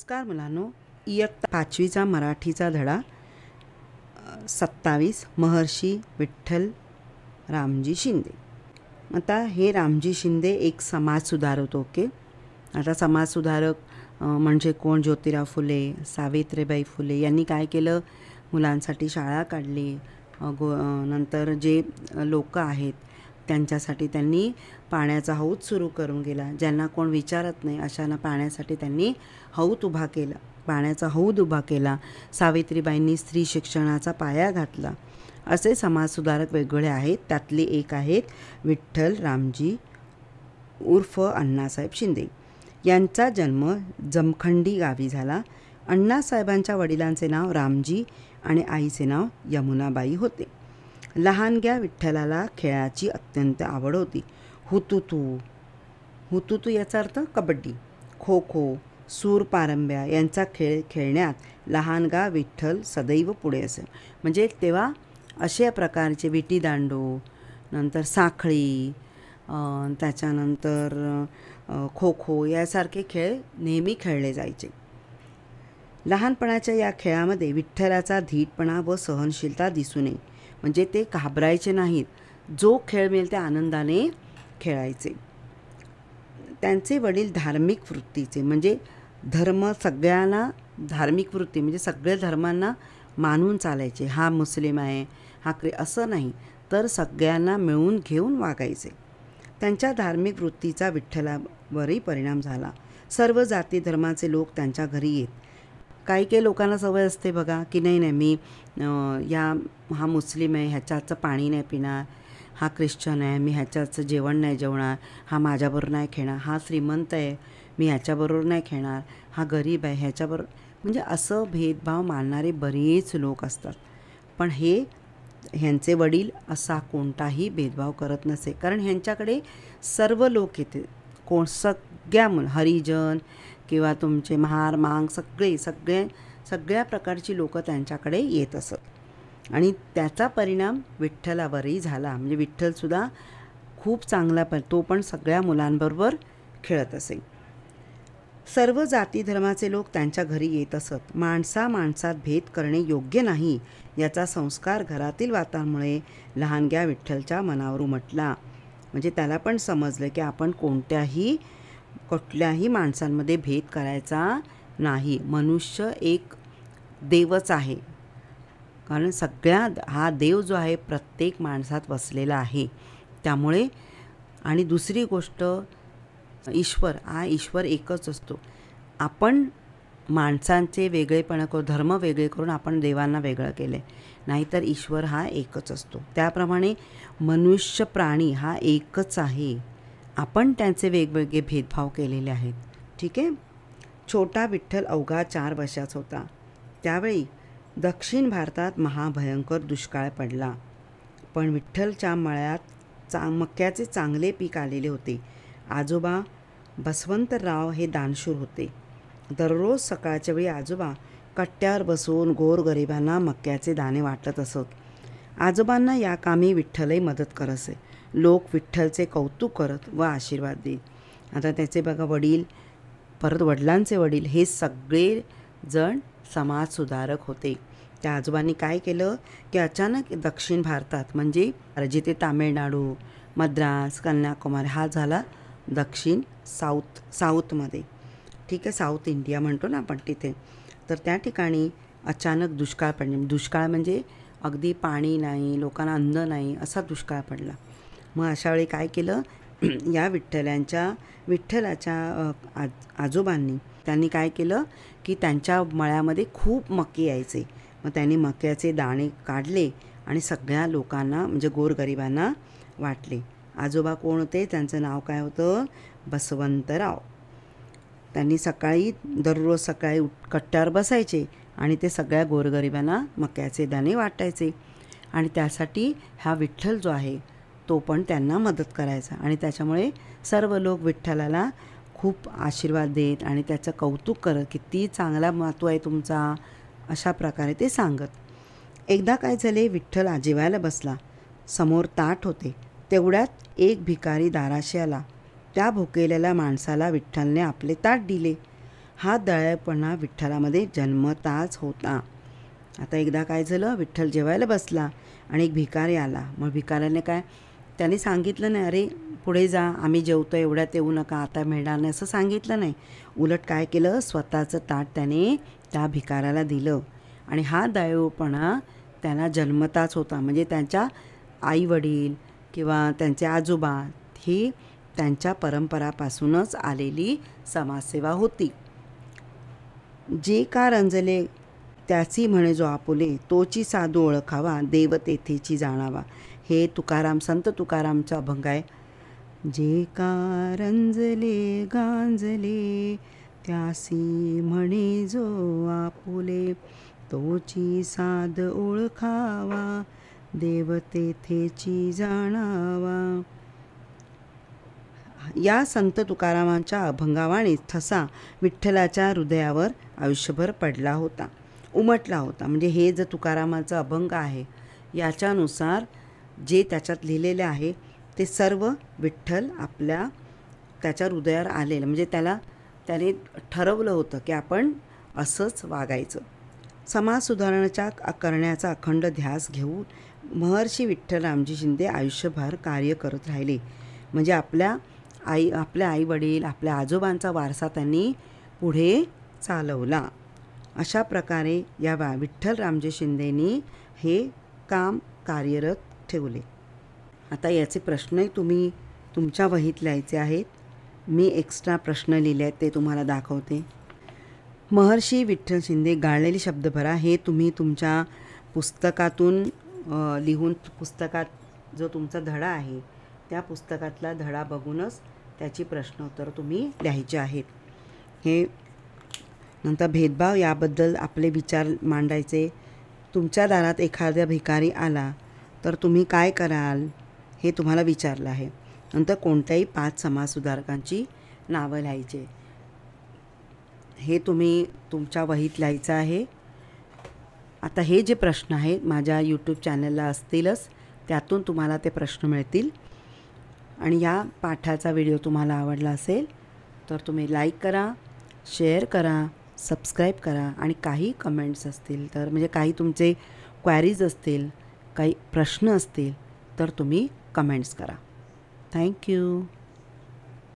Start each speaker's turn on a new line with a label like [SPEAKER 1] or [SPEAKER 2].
[SPEAKER 1] नमस्कार मुलांनो, इयत्ता 5वीचा मराठीचा धडा 27 महर्षी विठ्ठल रामजी शिंदे. आता हे रामजी शिंदे एक समाजसुधारक. ओके, आता समाजसुधारक म्हणजे कोण? ज्योतिराव फुले, सावित्रीबाई फुले यांनी काय केलं? मुलांसाठी शाळा काढली. नंतर जे लोक आहेत त्यांच्यासाठी त्यांनी पाण्याचा हौद सुरू करून गेला. ज्यांना कोण विचारत नाही अशांना पाण्यासाठी त्यांनी पाण्याचा हौद उभा केला. सावित्रीबाईंनी स्त्री शिक्षणाचा पाया घातला. असे समाजसुधारक वेगवेगळे आहेत. त्यातले एक आहेत विठ्ठल रामजी उर्फ अण्णासाहेब शिंदे. यांचा जन्म जमखंडी गावी झाला. अण्णासाहेबांच्या वडिलांचे नाव रामजी आणि आईचे नाव यमुनाबाई होते. लहानग्या विठ्ठलाला खेळाची अत्यंत आवड होती. हुतुतू याचा अर्थ कबड्डी, खो खो, सूर पारंब्या यांचा खेळ खेळण्यात लहानगा विठ्ठल सदैव पुढे असे. म्हणजे तेव्हा अशा प्रकारचे विटीदांडू, नंतर साखळी, त्याच्यानंतर खो खो यासारखे खेळ नेहमी खेळले जायचे. लहानपणाच्या या खेळामध्ये विठ्ठलाचा धीटपणा व सहनशीलता दिसून येई. म्हणजे ते घाबरायचे नाहीत. जो खेळ मिळेल त्या आनंदाने खेळायचे. त्यांचे वडील धार्मिक वृत्तीचे, म्हणजे सगळ्यांना धार्मिक वृत्ती म्हणजे सगळ्या धर्मांना मानून चालायचे. हा मुस्लिम आहे, हा असं नाही, तर सगळ्यांना मिळून घेऊन वागायचे. त्यांच्या धार्मिक वृत्तीचा विठ्ठलावरही परिणाम झाला. सर्व जाती धर्माचे लोक त्यांच्या घरी येत. काही लोकांना सवय असते बघा की नाही मी हा मुस्लिम आहे, ह्याच्या हातचं पाणी नाही पिणार, हा ख्रिश्चन आहे, मी ह्याच्या हातचं जेवण नाही जेवणार, हा माझ्याबरोबर नाही खेळणार, हा श्रीमंत आहे, मी ह्याच्याबरोबर नाही खेळणार, हा गरीब आहे, ह्याच्याबरोबर, म्हणजे असं भेदभाव मानणारे बरेच लोक असतात. पण ह्यांचे वडील असा कोणताही भेदभाव करत नसे. कारण ह्यांच्याकडे सर्व लोक येते. सगळ्या हरिजन किंवा तुमचे महार मांग सगळ्या प्रकारची लोक त्यांच्याकडे येत असत. आणि त्याचा परिणाम विठ्ठलावरही झाला. म्हणजे विठ्ठलसुद्धा खूप चांगला तो पण सगळ्या मुलांबरोबर खेळत असे. सर्व जाती धर्माचे लोक त्यांच्या घरी येत असत. माणसात भेद करणे योग्य नाही याचा संस्कार घरातील वातावरणामुळे लहानग्या विठ्ठलच्या मनावर उमटला. म्हणजे त्याला पण समजलं की आपण कुठल्याही माणसांमध्ये भेद करायचा नाही. मनुष्य एक देवच आहे. कारण हा देव जो आहे प्रत्येक माणसात वसलेला आहे. त्यामुळे आणि दुसरी गोष्ट ईश्वर एकच असतो. आपण माणसांचे वेगळेपणा करून धर्म वेगळे करून आपण देवांना वेगळं केले, नाहीतर ईश्वर हा एकच असतो. त्याप्रमाणे मनुष्य प्राणी हा एकच आहे. आपण त्यांचे वेगवेगळे भेदभाव केलेले आहेत. ठीक आहे. छोटा विठ्ठल अवघा 4 वर्षाचा होता. त्यावेळी दक्षिण भारतात महाभयंकर दुष्काळ पडला. पण विठ्ठलच्या मळ्यात मक्याचे चांगले पीक आलेले होते. आजोबा बसवंतराव हे दानशूर होते. दररोज सकाळच्या वेळी आजोबा कट्ट्यावर बसून गोरगरिबांना मक्याचे दाणे वाटत असत. आजोबांना या कामी विठ्ठलही मदत करत असे. लोक विठ्ठलचे कौतुक करत व आशीर्वाद देत. आता त्याचे बघा वडील, परत वडिलांचे वडील हे सगळे जण समाजसुधारक होते. त्या आजोबांनी काय केलं की अचानक दक्षिण भारतात म्हणजे जिथे तामिळनाडू, मद्रास, कन्याकुमारी हा झाला दक्षिण साऊथमध्ये. ठीक आहे, साऊथ इंडिया म्हणतो ना आपण तिथे. तर त्या ठिकाणी अचानक दुष्काळ पडणे. दुष्काळ म्हणजे अगदी पाणी नाही, लोकांना अन्न नाही, असा दुष्काळ पडला. मग अशा वेळी काय केलं या विठ्ठलाच्या आजोबांनी त्यांनी काय केलं की त्यांच्या मळ्यामध्ये खूप मके यायचे. मग त्यांनी मक्याचे दाणे काढले आणि सगळ्या लोकांना म्हणजे गोरगरिबांना वाटले. आजोबा कोण होते? त्यांचं नाव काय होतं? बसवंतराव. त्यांनी दररोज सकाळी कट्ट्यावर बसायचे आणि ते सगळ्या गोरगरिबांना मक्याचे दाणे वाटायचे. आणि त्यासाठी हा विठ्ठल जो आहे तो पण त्यांना मदत करायचा. आणि त्याच्यामुळे सर्व लोक विठ्ठलाला खूप आशीर्वाद देत आणि त्याचं कौतुक करत, किती चांगला महत्त्व आहे तुमचा, अशा प्रकारे ते सांगत. एकदा काय झाले, विठ्ठल जेवायला बसला. समोर ताट होते. तेवढ्यात एक भिकारी दाराशी आला. त्या भुकेलेल्या माणसाला विठ्ठलने आपले ताट दिले. हा दयाळूपणा विठ्ठलामध्ये जन्मताच होता. आता एकदा काय झालं, विठ्ठल जेवायला बसला आणि एक भिकारी आला. मग भिकाऱ्याने काय, त्याने सांगितलं नाही, अरे पुढे जा, आम्ही जेवतो, एवढ्यात येऊ नका, आता मिळणार नाही, असं सांगितलं नाही. उलट काय केलं, स्वतःचं ताट त्याने त्या भिकाऱ्याला दिलं. आणि हा दयाळूपणा त्यांना जन्मताच होता. म्हणजे त्यांच्या आईवडील किंवा त्यांचे आजोबा ही त्यांच्या परंपरापासूनच आलेली समाजसेवा होती. जे का रंजले त्याची म्हणे जो आपुले, तोची साधू ओळखावा, देव तेथेची जाणावा. हे तुकाराम, संत तुकारामचा अभंग आहे. जे का रंजले गांजले त्यासी म्हणे जो आपुले, तोची साध ओळखावा, देव तेथेची जाणावा. या संत तुकारामांच्या अभंगावाणीच ठसा विठ्ठलाच्या हृदयावर आयुष्यभर पडला होता, उमटला होता. म्हणजे हे जे तुकारामाचं अभंग आहे, याच्यानुसार जे त्याच्यात लिहिलेले आहे ते सर्व विठ्ठल त्याच्या हृदयावर आलेलं. म्हणजे त्याने ठरवलं होतं की आपण असंच वागायचं. समाज सुधारणाच्या करण्याचा अखंड ध्यास घेऊन महर्षी विठ्ठलरामजी शिंदे आयुष्यभर कार्य करत राहिले. म्हणजे आपल्या आईवडील, आपल्या आजोबांचा वारसा त्यांनी पुढे चालवला. अशा प्रकारे या विठ्ठलरामजी शिंदेनी हे काम कार्यरत ठेवले. आता याचे प्रश्नही तुम्ही तुमच्या वहीत लिहायचे आहेत. मी एक्स्ट्रा प्रश्न लिहिले आहेत, ते तुम्हाला दाखवते. महर्षी विठ्ठल शिंदे गाळलेली शब्दभरा हे तुम्ही तुमच्या पुस्तकातून लिहून, पुस्तकात जो तुमचा धडा आहे त्या पुस्तकातला धडा बघूनच त्याची प्रश्नोत्तर तुम्ही लिहायचे आहेत. हे नंतर भेदभाव याबद्दल आपले विचार मांडायचे. तुमच्या दारात एखादा भिकारी आला तर तुम्ही काय कराल हे तुम्हाला विचारलं आहे. नंतर कोणत्याही 5 समाजसुधारकांची नावं लिहायचे. हे तुम्ही तुमच्या वहीत लिहायचं आहे. आता हे जे प्रश्न आहेत माझ्या यूट्यूब चॅनलला असतीलच, त्यातून तुम्हाला ते प्रश्न मिळतील. आणि या पाठाचा व्हिडिओ तुम्हाला आवडला असेल तर तुम्ही लाईक करा, शेअर करा, सबस्क्राईब करा. आणि काही कमेंट्स असतील तर, म्हणजे काही तुमचे क्वेरीज असतील, काही प्रश्न असतील तर तुम्ही कमेंट्स करा. थँक्यू.